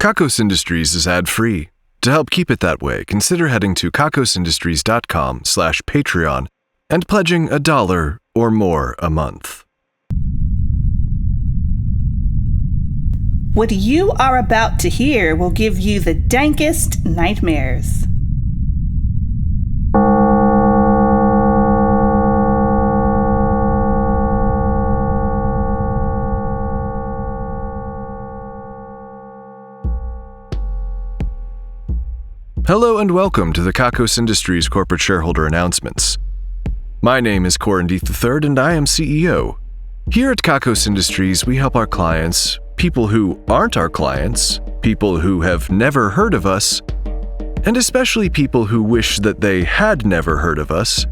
Kakos Industries is ad-free. To help keep it that way, consider heading to kakosindustries.com/Patreon and pledging $1 or more a month. What you are about to hear will give you the dankest nightmares. Hello and welcome to the Kakos Industries corporate shareholder announcements. My name is Corin Deeth III and I am CEO. Here at Kakos Industries, we help our clients, people who aren't our clients, people who have never heard of us, and especially people who wish that they had never heard of us,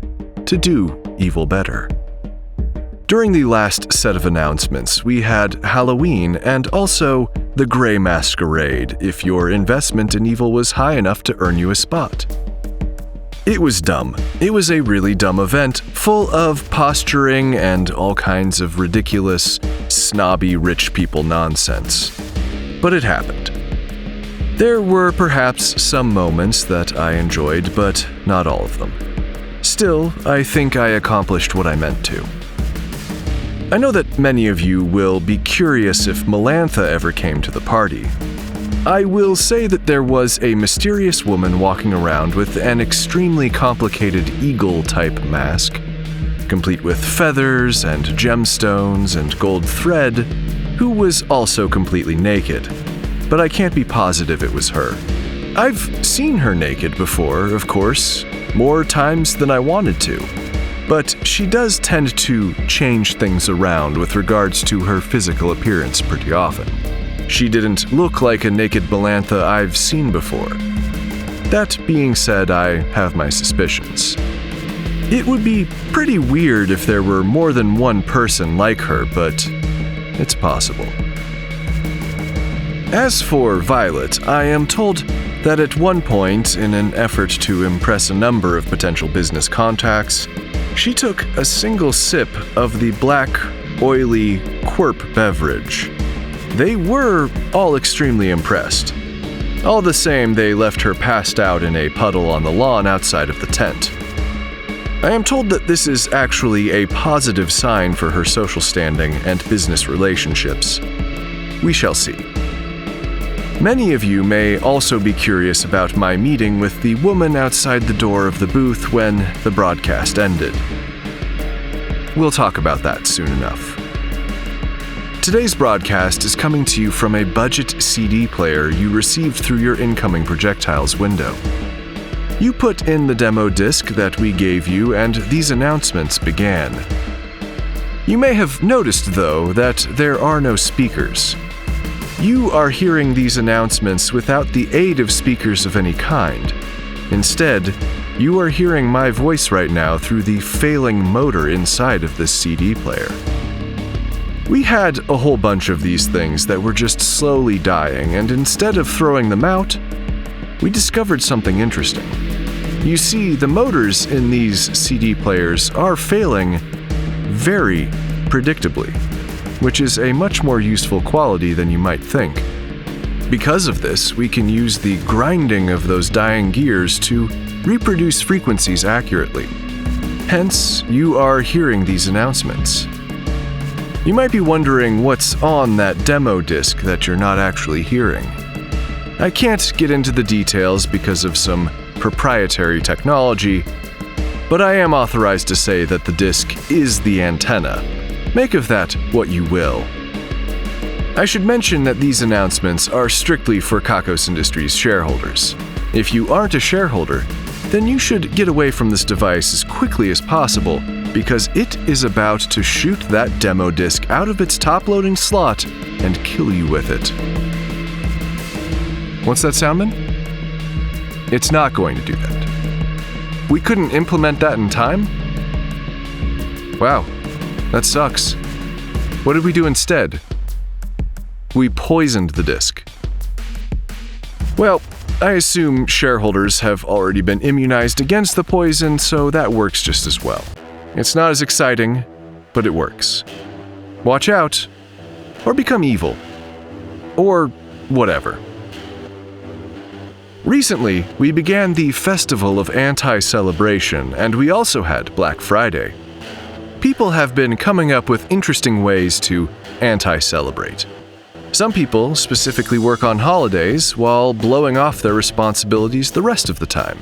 to do evil better. During the last set of announcements, we had Halloween and also the Grey Masquerade if your investment in evil was high enough to earn you a spot. It was dumb. It was a really dumb event, full of posturing and all kinds of ridiculous, snobby rich people nonsense. But it happened. There were perhaps some moments that I enjoyed, but not all of them. Still, I think I accomplished what I meant to. I know that many of you will be curious if Melantha ever came to the party. I will say that there was a mysterious woman walking around with an extremely complicated eagle-type mask, complete with feathers and gemstones and gold thread, who was also completely naked, but I can't be positive it was her. I've seen her naked before, of course, more times than I wanted to. But she does tend to change things around with regards to her physical appearance pretty often. She didn't look like a naked Melantha I've seen before. That being said, I have my suspicions. It would be pretty weird if there were more than one person like her, but it's possible. As for Violet, I am told that at one point, in an effort to impress a number of potential business contacts, she took a single sip of the black, oily quirp beverage. They were all extremely impressed. All the same, they left her passed out in a puddle on the lawn outside of the tent. I am told that this is actually a positive sign for her social standing and business relationships. We shall see. Many of you may also be curious about my meeting with the woman outside the door of the booth when the broadcast ended. We'll talk about that soon enough. Today's broadcast is coming to you from a budget CD player you received through your incoming projectiles window. You put in the demo disc that we gave you and these announcements began. You may have noticed, though, that there are no speakers. You are hearing these announcements without the aid of speakers of any kind. Instead, you are hearing my voice right now through the failing motor inside of this CD player. We had a whole bunch of these things that were just slowly dying, and instead of throwing them out, we discovered something interesting. You see, the motors in these CD players are failing very predictably, which is a much more useful quality than you might think. Because of this, we can use the grinding of those dying gears to reproduce frequencies accurately. Hence, you are hearing these announcements. You might be wondering what's on that demo disc that you're not actually hearing. I can't get into the details because of some proprietary technology, but I am authorized to say that the disc is the antenna. Make of that what you will. I should mention that these announcements are strictly for Kakos Industries shareholders. If you aren't a shareholder, then you should get away from this device as quickly as possible because it is about to shoot that demo disc out of its top-loading slot and kill you with it. What's that sound, man? It's not going to do that. We couldn't implement that in time? Wow. That sucks. What did we do instead? We poisoned the disk. Well, I assume shareholders have already been immunized against the poison, so that works just as well. It's not as exciting, but it works. Watch out, or become evil. Or whatever. Recently, we began the Festival of Anti-Celebration, and we also had Black Friday. People have been coming up with interesting ways to anti-celebrate. Some people specifically work on holidays while blowing off their responsibilities the rest of the time.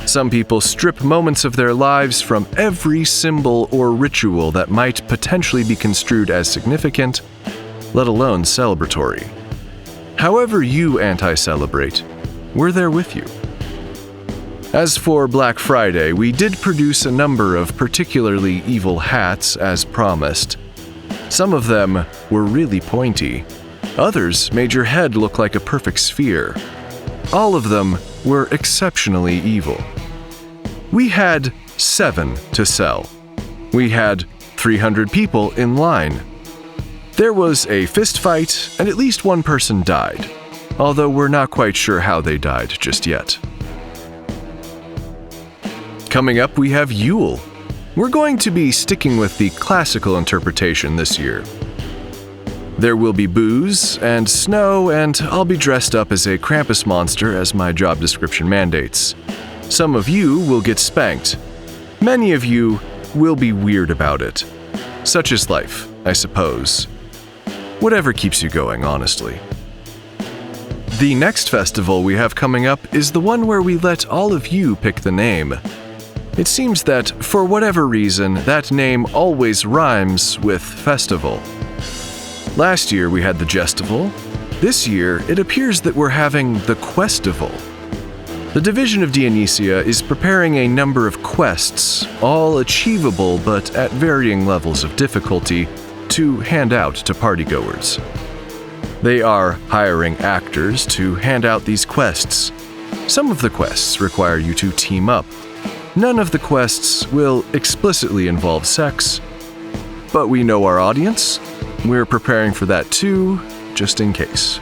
Some people strip moments of their lives from every symbol or ritual that might potentially be construed as significant, let alone celebratory. However you anti-celebrate, we're there with you. As for Black Friday, we did produce a number of particularly evil hats as promised. Some of them were really pointy. Others made your head look like a perfect sphere. All of them were exceptionally evil. We had 7 to sell. We had 300 people in line. There was a fist fight, and at least one person died, although we're not quite sure how they died just yet. Coming up, we have Yule. We're going to be sticking with the classical interpretation this year. There will be booze and snow, and I'll be dressed up as a Krampus monster as my job description mandates. Some of you will get spanked. Many of you will be weird about it. Such is life, I suppose. Whatever keeps you going, honestly. The next festival we have coming up is the one where we let all of you pick the name. It seems that, for whatever reason, that name always rhymes with festival. Last year we had the Gestival. This year, it appears that we're having the Questival. The Division of Dionysia is preparing a number of quests, all achievable but at varying levels of difficulty, to hand out to partygoers. They are hiring actors to hand out these quests. Some of the quests require you to team up. None of the quests will explicitly involve sex, but we know our audience. We're preparing for that too, just in case.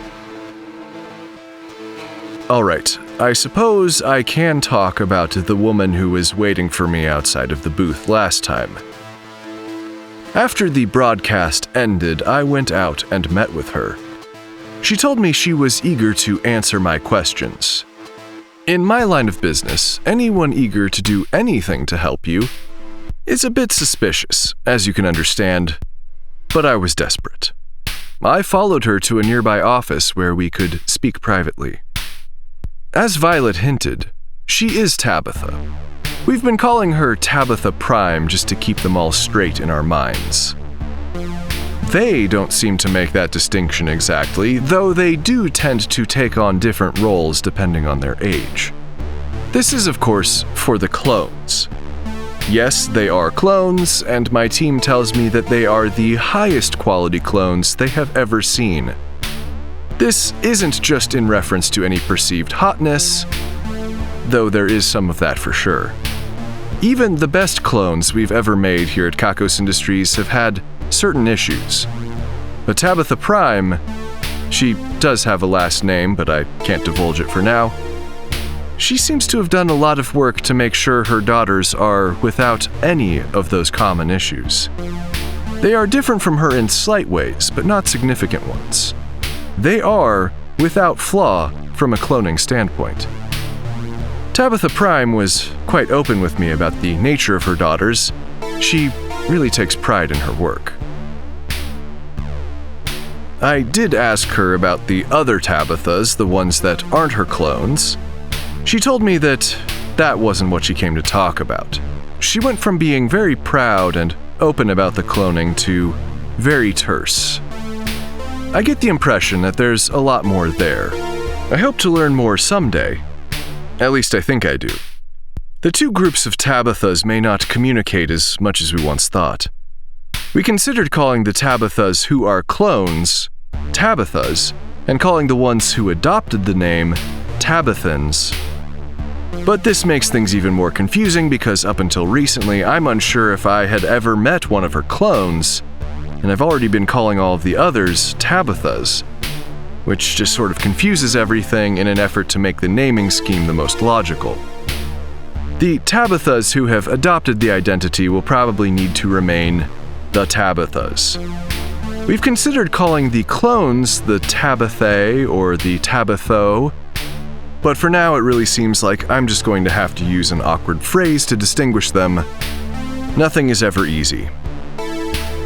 Alright, I suppose I can talk about the woman who was waiting for me outside of the booth last time. After the broadcast ended, I went out and met with her. She told me she was eager to answer my questions. In my line of business, anyone eager to do anything to help you is a bit suspicious, as you can understand, but I was desperate. I followed her to a nearby office where we could speak privately. As Violet hinted, she is Tabitha. We've been calling her Tabitha Prime just to keep them all straight in our minds. They don't seem to make that distinction exactly, though they do tend to take on different roles depending on their age. This is, of course, for the clones. Yes, they are clones, and my team tells me that they are the highest quality clones they have ever seen. This isn't just in reference to any perceived hotness, though there is some of that for sure. Even the best clones we've ever made here at Kakos Industries have had certain issues. But Tabitha Prime, she does have a last name, but I can't divulge it for now. She seems to have done a lot of work to make sure her daughters are without any of those common issues. They are different from her in slight ways, but not significant ones. They are without flaw from a cloning standpoint. Tabitha Prime was quite open with me about the nature of her daughters. She really takes pride in her work. I did ask her about the other Tabithas, the ones that aren't her clones. She told me that that wasn't what she came to talk about. She went from being very proud and open about the cloning to very terse. I get the impression that there's a lot more there. I hope to learn more someday. At least I think I do. The two groups of Tabithas may not communicate as much as we once thought. We considered calling the Tabithas who are clones Tabithas, and calling the ones who adopted the name Tabithans. But this makes things even more confusing because up until recently, I'm unsure if I had ever met one of her clones, and I've already been calling all of the others Tabithas, which just sort of confuses everything in an effort to make the naming scheme the most logical. The Tabithas who have adopted the identity will probably need to remain the Tabithas. We've considered calling the clones the Tabithae or the Tabitho, but for now it really seems like I'm just going to have to use an awkward phrase to distinguish them. Nothing is ever easy.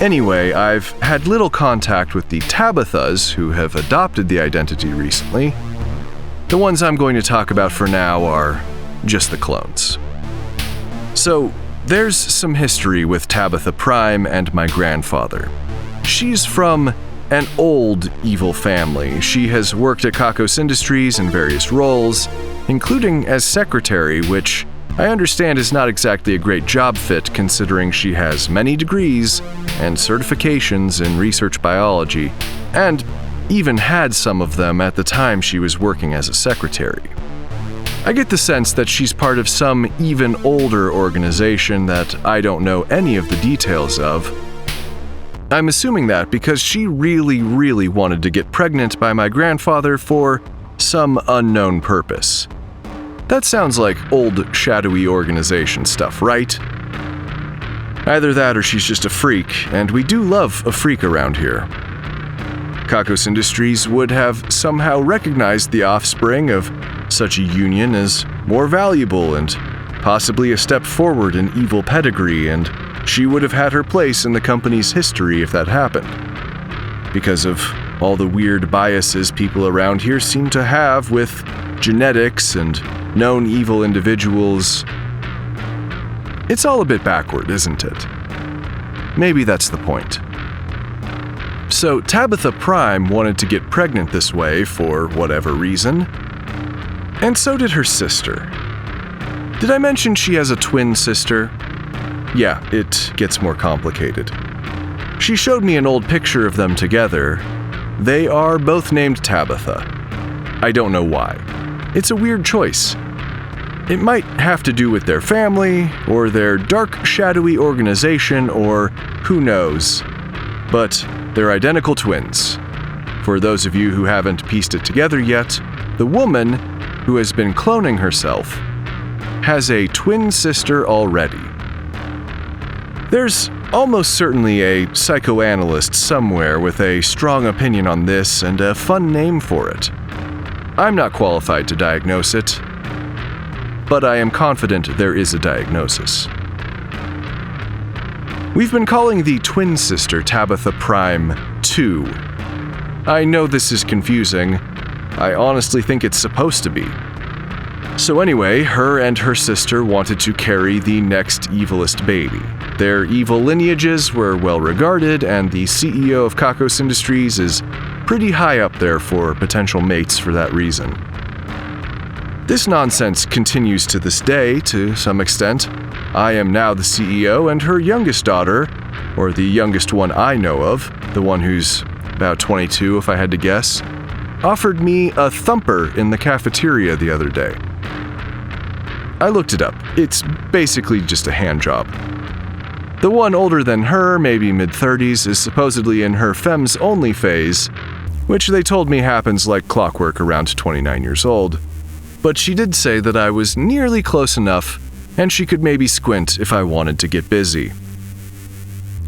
Anyway, I've had little contact with the Tabithas who have adopted the identity recently. The ones I'm going to talk about for now are just the clones. So, there's some history with Tabitha Prime and my grandfather. She's from an old evil family. She has worked at Kakos Industries in various roles, including as secretary, which I understand is not exactly a great job fit considering she has many degrees and certifications in research biology, and even had some of them at the time she was working as a secretary. I get the sense that she's part of some even older organization that I don't know any of the details of. I'm assuming that because she really wanted to get pregnant by my grandfather for some unknown purpose. That sounds like old, shadowy organization stuff, right? Either that or she's just a freak, and we do love a freak around here. Kakos Industries would have somehow recognized the offspring of such a union as more valuable and possibly a step forward in evil pedigree, and she would have had her place in the company's history if that happened. Because of all the weird biases people around here seem to have with genetics and known evil individuals. It's all a bit backward, isn't it? Maybe that's the point. So Tabitha Prime wanted to get pregnant this way for whatever reason, and so did her sister. Did I mention she has a twin sister? Yeah, it gets more complicated. She showed me an old picture of them together. They are both named Tabitha. I don't know why. It's a weird choice. It might have to do with their family, or their dark, shadowy organization, or who knows. But they're identical twins. For those of you who haven't pieced it together yet, the woman, who has been cloning herself, has a twin sister already. There's almost certainly a psychoanalyst somewhere with a strong opinion on this and a fun name for it. I'm not qualified to diagnose it, but I am confident there is a diagnosis. We've been calling the twin sister Tabitha Prime 2. I know this is confusing. I honestly think it's supposed to be. So anyway, her and her sister wanted to carry the next evilest baby. Their evil lineages were well regarded, and the CEO of Kakos Industries is pretty high up there for potential mates for that reason. This nonsense continues to this day, to some extent. I am now the CEO, and her youngest daughter, or the youngest one I know of, the one who's about 22 if I had to guess, offered me a Thumper in the cafeteria the other day. I looked it up. It's basically just a hand job. The one older than her, maybe mid-30s, is supposedly in her femmes only phase, which they told me happens like clockwork around 29 years old. But she did say that I was nearly close enough, and she could maybe squint if I wanted to get busy.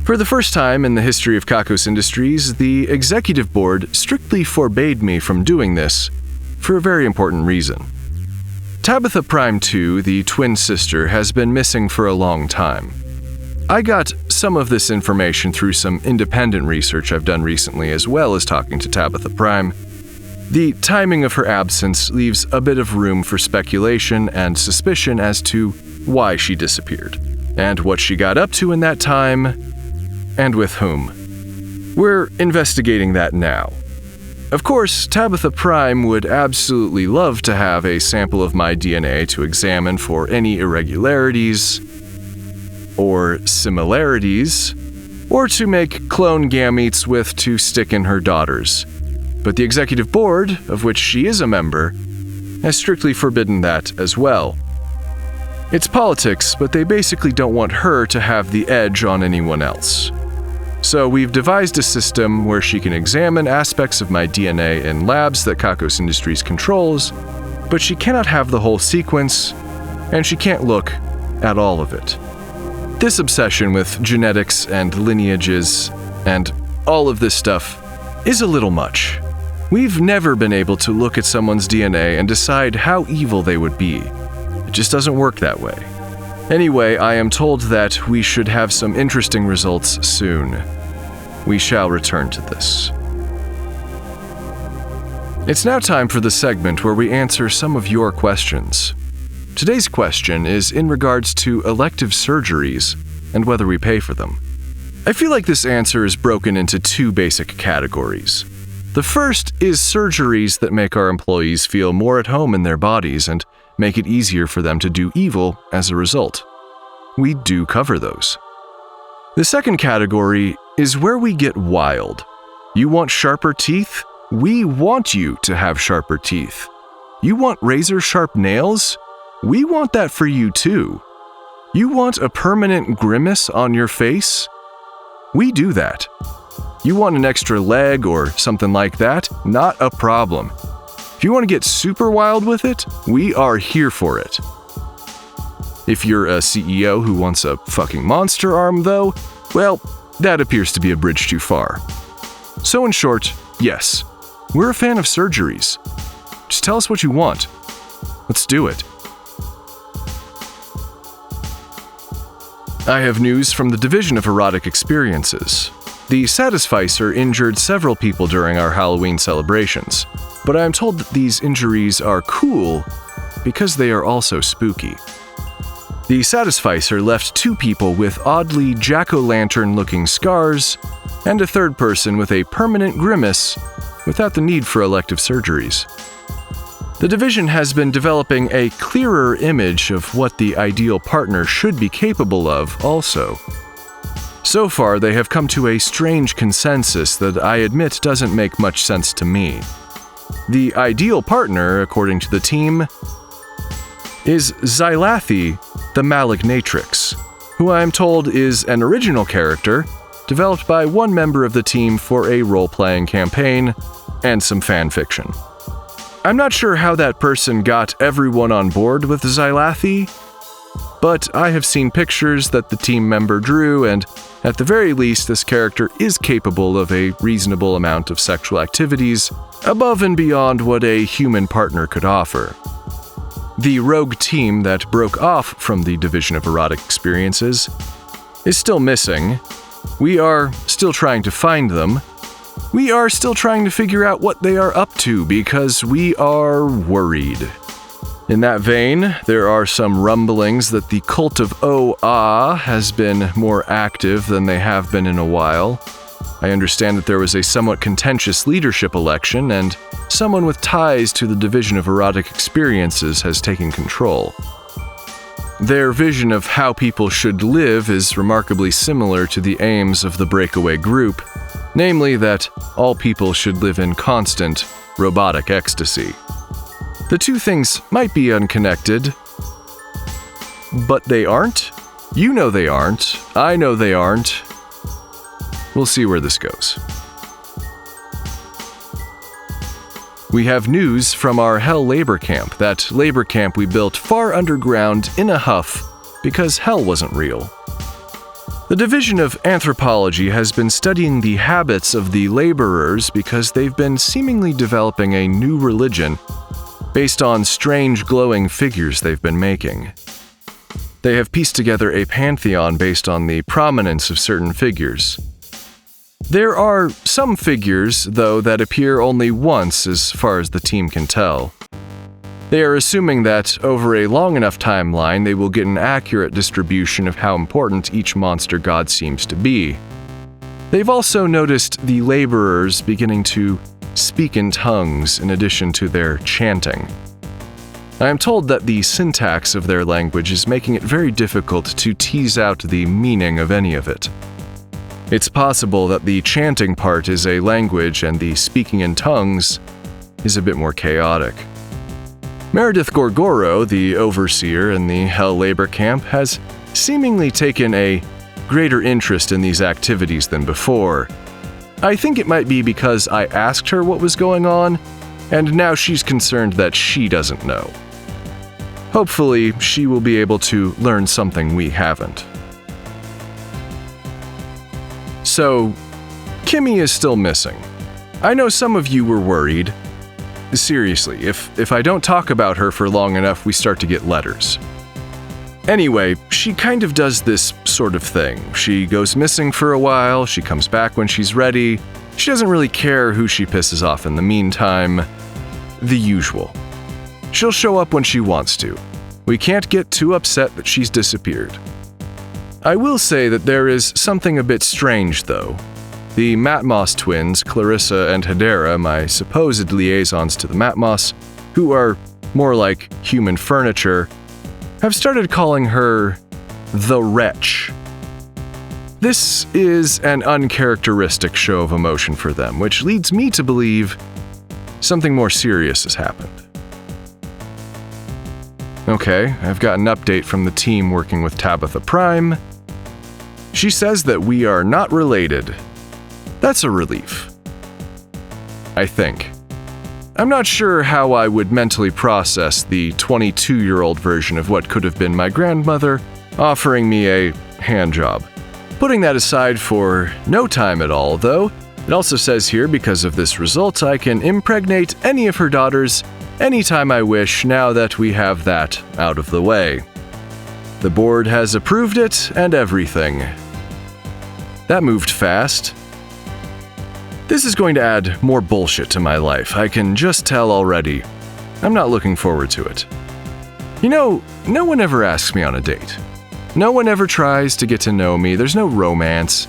For the first time in the history of Kakos Industries, the executive board strictly forbade me from doing this, for a very important reason. Tabitha Prime 2, the twin sister, has been missing for a long time. I got some of this information through some independent research I've done recently, as well as talking to Tabitha Prime. The timing of her absence leaves a bit of room for speculation and suspicion as to why she disappeared, and what she got up to in that time, and with whom. We're investigating that now. Of course, Tabitha Prime would absolutely love to have a sample of my DNA to examine for any irregularities, or similarities, or to make clone gametes with to stick in her daughters. But the executive board, of which she is a member, has strictly forbidden that as well. It's politics, but they basically don't want her to have the edge on anyone else. So we've devised a system where she can examine aspects of my DNA in labs that Kakos Industries controls, but she cannot have the whole sequence, and she can't look at all of it. This obsession with genetics and lineages and all of this stuff is a little much. We've never been able to look at someone's DNA and decide how evil they would be. It just doesn't work that way. Anyway, I am told that we should have some interesting results soon. We shall return to this. It's now time for the segment where we answer some of your questions. Today's question is in regards to elective surgeries and whether we pay for them. I feel like this answer is broken into two basic categories. The first is surgeries that make our employees feel more at home in their bodies and make it easier for them to do evil as a result. We do cover those. The second category is where we get wild. You want sharper teeth? We want you to have sharper teeth. You want razor-sharp nails? We want that for you too. You want a permanent grimace on your face? We do that. You want an extra leg or something like that? Not a problem. If you want to get super wild with it, we are here for it. If you're a CEO who wants a fucking monster arm though, well, that appears to be a bridge too far. So in short, yes, we're a fan of surgeries. Just tell us what you want. Let's do it. I have news from the Division of Erotic Experiences. The Satisficer injured several people during our Halloween celebrations, but I am told that these injuries are cool because they are also spooky. The Satisficer left 2 people with oddly jack-o'-lantern-looking scars and a third person with a permanent grimace without the need for elective surgeries. The division has been developing a clearer image of what the ideal partner should be capable of also. So far, they have come to a strange consensus that I admit doesn't make much sense to me. The ideal partner, according to the team, is Xylathi, the Malignatrix, who I am told is an original character developed by one member of the team for a role-playing campaign and some fan fiction. I'm not sure how that person got everyone on board with Xylathi, but I have seen pictures that the team member drew, and at the very least, this character is capable of a reasonable amount of sexual activities above and beyond what a human partner could offer. The rogue team that broke off from the Division of Erotic Experiences is still missing. We are still trying to find them. We are still trying to figure out what they are up to because we are worried. In that vein, there are some rumblings that the cult of Oh-Ah has been more active than they have been in a while. I understand that there was a somewhat contentious leadership election, and someone with ties to the Division of Erotic Experiences has taken control. Their vision of how people should live is remarkably similar to the aims of the breakaway group, namely that all people should live in constant, robotic ecstasy. The two things might be unconnected, but they aren't. You know they aren't. I know they aren't. We'll see where this goes. We have news from our Hell labor camp, that labor camp we built far underground in a huff because hell wasn't real. The Division of Anthropology has been studying the habits of the laborers because they've been seemingly developing a new religion based on strange glowing figures they've been making. They have pieced together a pantheon based on the prominence of certain figures. There are some figures, though, that appear only once as far as the team can tell. They are assuming that over a long enough timeline they will get an accurate distribution of how important each monster god seems to be. They've also noticed the laborers beginning to speak in tongues in addition to their chanting. I am told that the syntax of their language is making it very difficult to tease out the meaning of any of it. It's possible that the chanting part is a language and the speaking in tongues is a bit more chaotic. Meredith Gorgoro, the overseer in the Hell labor camp, has seemingly taken a greater interest in these activities than before. I think it might be because I asked her what was going on, and now she's concerned that she doesn't know. Hopefully, she will be able to learn something we haven't. So, Kimmy is still missing. I know some of you were worried. Seriously, if I don't talk about her for long enough, we start to get letters. Anyway, she kind of does this sort of thing. She goes missing for a while, she comes back when she's ready. She doesn't really care who she pisses off in the meantime. The usual. She'll show up when she wants to. We can't get too upset that she's disappeared. I will say that there is something a bit strange, though. The Matmos twins, Clarissa and Hedera, my supposed liaisons to the Matmos, who are more like human furniture, have started calling her the Wretch. This is an uncharacteristic show of emotion for them, which leads me to believe something more serious has happened. Okay, I've got an update from the team working with Tabitha Prime. She says that we are not related. That's a relief. I think. I'm not sure how I would mentally process the 22-year-old version of what could have been my grandmother offering me a handjob. Putting that aside for no time at all, though, it also says here because of this result I can impregnate any of her daughters anytime I wish now that we have that out of the way. The board has approved it and everything. That moved fast. This is going to add more bullshit to my life, I can just tell already. I'm not looking forward to it. You know, no one ever asks me on a date. No one ever tries to get to know me, there's no romance.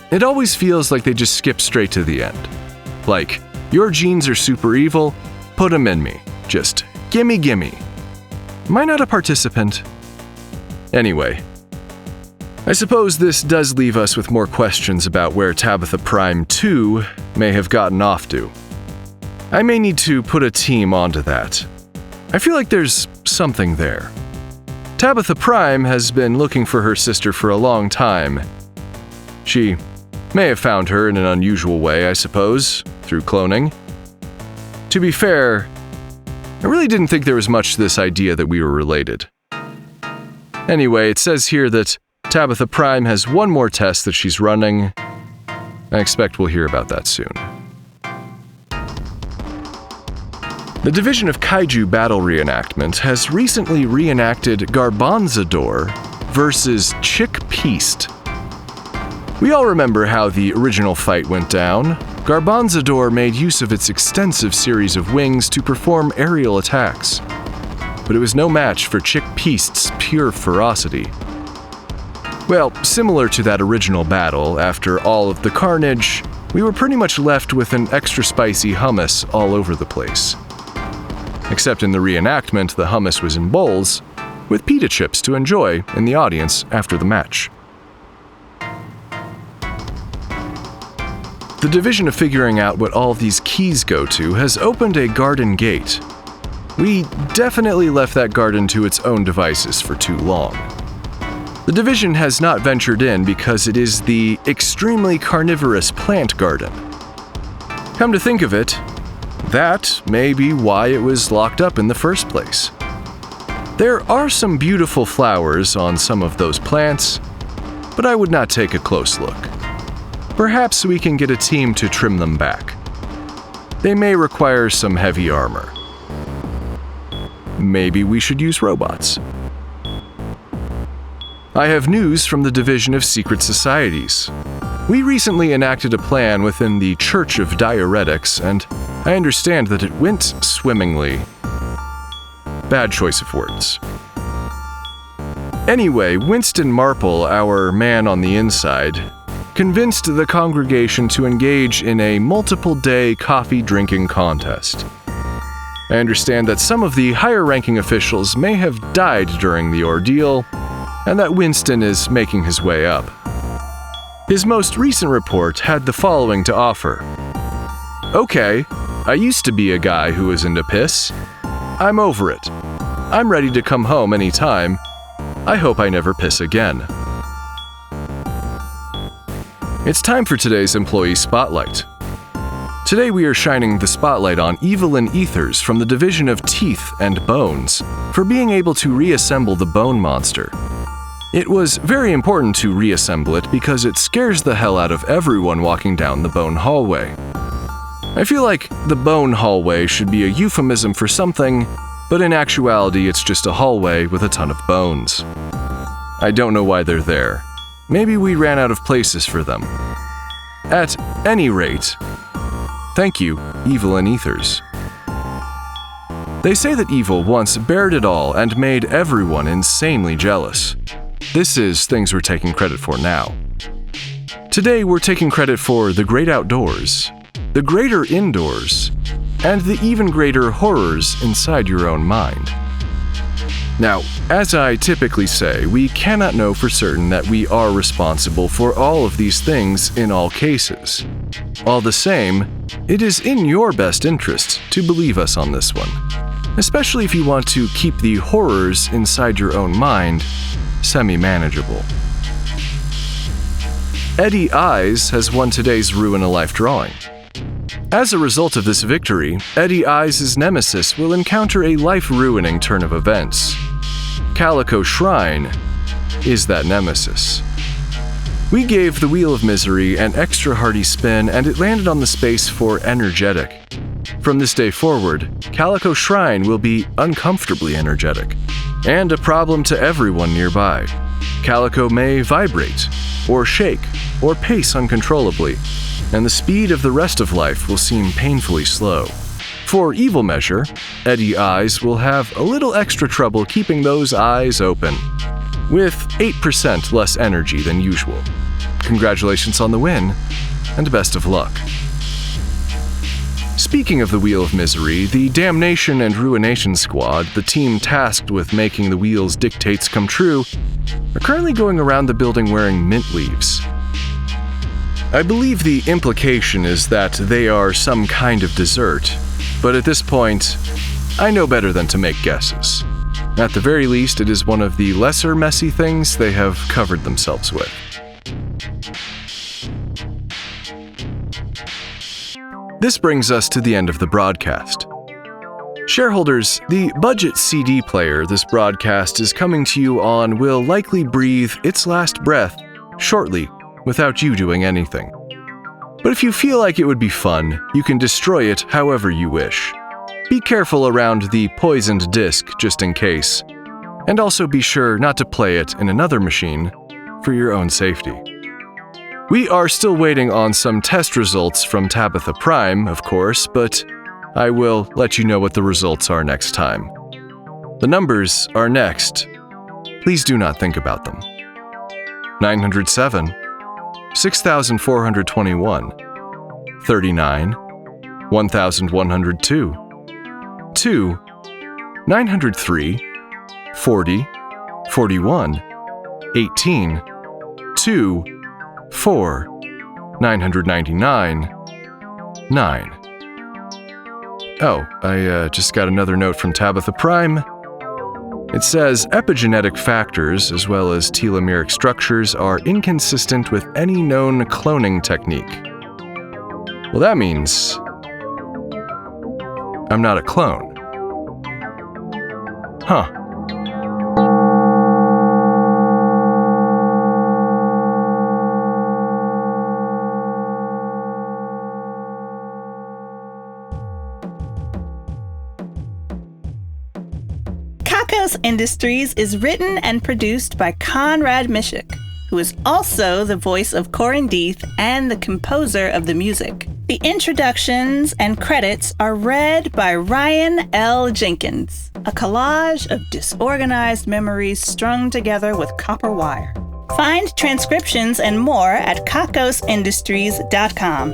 It always feels like they just skip straight to the end. Like, your genes are super evil, put them in me. Just gimme gimme. Am I not a participant? Anyway, I suppose this does leave us with more questions about where Tabitha Prime 2 may have gotten off to. I may need to put a team onto that. I feel like there's something there. Tabitha Prime has been looking for her sister for a long time. She may have found her in an unusual way, I suppose, through cloning. To be fair, I really didn't think there was much to this idea that we were related. Anyway, it says here that Tabitha Prime has one more test that she's running. I expect we'll hear about that soon. The Division of Kaiju Battle Reenactment has recently reenacted Garbanzador versus Chick-Peast. We all remember how the original fight went down. Garbanzador made use of its extensive series of wings to perform aerial attacks. But it was no match for Chick-Peast's pure ferocity. Well, similar to that original battle, after all of the carnage, we were pretty much left with an extra spicy hummus all over the place. Except in the reenactment, the hummus was in bowls, with pita chips to enjoy in the audience after the match. The division of figuring out what all these keys go to has opened a garden gate. We definitely left that garden to its own devices for too long. The division has not ventured in because it is the extremely carnivorous plant garden. Come to think of it, that may be why it was locked up in the first place. There are some beautiful flowers on some of those plants, but I would not take a close look. Perhaps we can get a team to trim them back. They may require some heavy armor. Maybe we should use robots. I have news from the Division of Secret Societies. We recently enacted a plan within the Church of Diuretics, and I understand that it went swimmingly. Bad choice of words. Anyway, Winston Marple, our man on the inside, convinced the congregation to engage in a multiple-day coffee-drinking contest. I understand that some of the higher-ranking officials may have died during the ordeal, and that Winston is making his way up. His most recent report had the following to offer. Okay, I used to be a guy who was into piss. I'm over it. I'm ready to come home anytime. I hope I never piss again. It's time for today's Employee Spotlight. Today we are shining the spotlight on Evelyn Ethers from the Division of Teeth and Bones for being able to reassemble the bone monster. It was very important to reassemble it because it scares the hell out of everyone walking down the bone hallway. I feel like the bone hallway should be a euphemism for something, but in actuality it's just a hallway with a ton of bones. I don't know why they're there. Maybe we ran out of places for them. At any rate, thank you, Evil and Ethers. They say that Evil once bared it all and made everyone insanely jealous. This is things we're taking credit for now. Today we're taking credit for the great outdoors, the greater indoors, and the even greater horrors inside your own mind. Now, as I typically say, we cannot know for certain that we are responsible for all of these things in all cases. All the same, it is in your best interest to believe us on this one, especially if you want to keep the horrors inside your own mind semi-manageable. Eddie Eyes has won today's Ruin a Life drawing. As a result of this victory, Eddie Eyes' nemesis will encounter a life-ruining turn of events. Calico Shrine is that nemesis. We gave the Wheel of Misery an extra hearty spin and it landed on the space for energetic. From this day forward, Calico Shrine will be uncomfortably energetic, and a problem to everyone nearby. Calico may vibrate, or shake, or pace uncontrollably, and the speed of the rest of life will seem painfully slow. For evil measure, Eddie Eyes will have a little extra trouble keeping those eyes open, with 8% less energy than usual. Congratulations on the win, and best of luck. Speaking of the Wheel of Misery, the Damnation and Ruination Squad, the team tasked with making the wheel's dictates come true, are currently going around the building wearing mint leaves. I believe the implication is that they are some kind of dessert, but at this point, I know better than to make guesses. At the very least, it is one of the lesser messy things they have covered themselves with. This brings us to the end of the broadcast. Shareholders, the budget CD player this broadcast is coming to you on will likely breathe its last breath shortly without you doing anything. But if you feel like it would be fun, you can destroy it however you wish. Be careful around the poisoned disc just in case, and also be sure not to play it in another machine for your own safety. We are still waiting on some test results from Tabitha Prime, of course, but I will let you know what the results are next time. The numbers are next. Please do not think about them. 907, 6,421, 39, 1,102, 2, 903, 40, 41, 18, 2, 4, 999, 9. Oh, I just got another note from Tabitha Prime. It says, epigenetic factors as well as telomeric structures are inconsistent with any known cloning technique. Well, that means I'm not a clone. Huh. Industries is written and produced by Conrad Miszuk, who is also the voice of Corin Deeth and the composer of the music. The introductions and credits are read by Ryan L. Jenkins, a collage of disorganized memories strung together with copper wire. Find transcriptions and more at kakosindustries.com.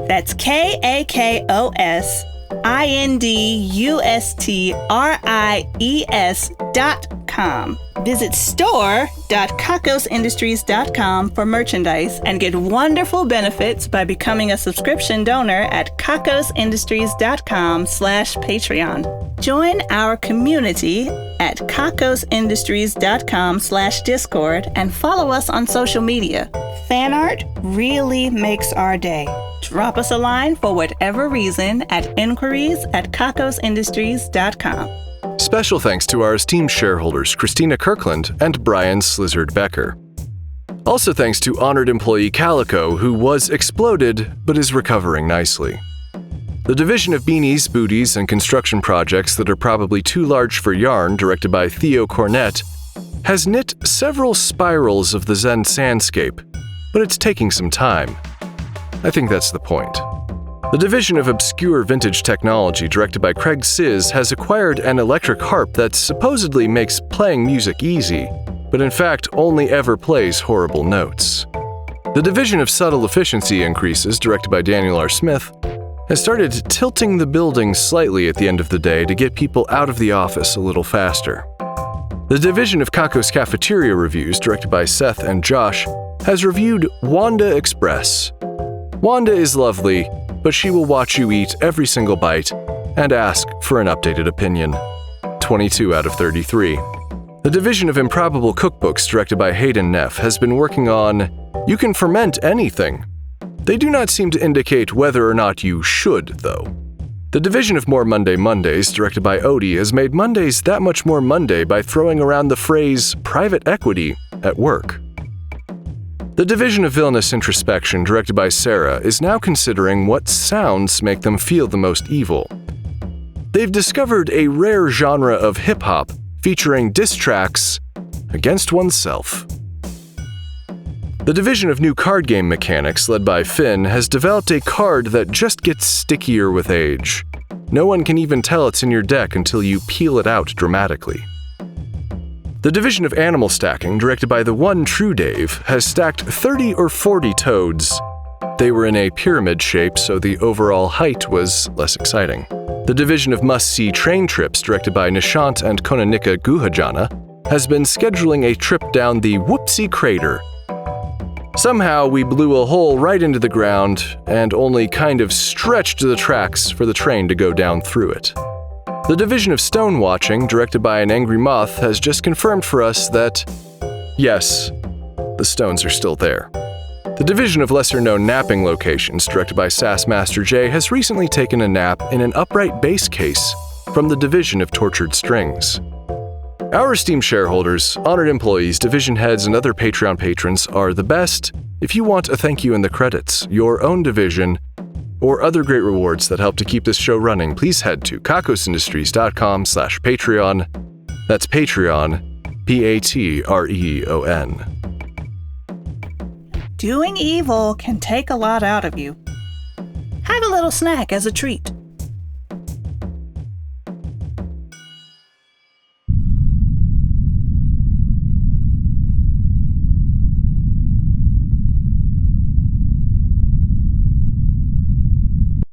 That's KAKOSINDUSTRIES.com. Visit store.kakosindustries.com for merchandise and get wonderful benefits by becoming a subscription donor at kakosindustries.com/Patreon. Join our community at kakosindustries.com/Discord and follow us on social media. Fan art really makes our day. Drop us a line for whatever reason at inquiries@kakosindustries.com. Special thanks to our esteemed shareholders Christina Kirkland and Brian Slizzard Becker. Also thanks to honored employee Calico, who was exploded but is recovering nicely. The division of beanies, booties, and construction projects that are probably too large for yarn, directed by Theo Cornett, has knit several spirals of the Zen sandscape, but it's taking some time. I think that's the point. The division of obscure vintage technology, directed by Craig Sizz, has acquired an electric harp that supposedly makes playing music easy, but in fact only ever plays horrible notes. The division of subtle efficiency increases, directed by Daniel R. Smith, has started tilting the building slightly at the end of the day to get people out of the office a little faster. The division of Kako's Cafeteria Reviews, directed by Seth and Josh, has reviewed Wanda Express. Wanda is lovely, but she will watch you eat every single bite and ask for an updated opinion. 22 out of 33. The division of Improbable Cookbooks, directed by Hayden Neff, has been working on You Can Ferment Anything. They do not seem to indicate whether or not you should, though. The division of More Monday Mondays, directed by Odie, has made Mondays that much more Monday by throwing around the phrase private equity at work. The division of Villainous Introspection, directed by Sarah, is now considering what sounds make them feel the most evil. They've discovered a rare genre of hip-hop featuring diss tracks against oneself. The division of New Card Game Mechanics, led by Finn, has developed a card that just gets stickier with age. No one can even tell it's in your deck until you peel it out dramatically. The division of Animal Stacking, directed by the one true Dave, has stacked 30 or 40 toads. They were in a pyramid shape, so the overall height was less exciting. The division of Must-See Train Trips, directed by Nishant and Konanika Guhajana, has been scheduling a trip down the Whoopsie Crater. Somehow, we blew a hole right into the ground and only kind of stretched the tracks for the train to go down through it. The division of Stone Watching, directed by an Angry Moth, has just confirmed for us that, yes, the stones are still there. The division of lesser-known napping locations, directed by Sass Master J, has recently taken a nap in an upright bass case from the division of Tortured Strings. Our esteemed shareholders, honored employees, division heads, and other Patreon patrons are the best. If you want a thank you in the credits, your own division, or other great rewards that help to keep this show running, please head to kakosindustries.com/Patreon. That's Patreon, Patreon. Doing evil can take a lot out of you. Have a little snack as a treat.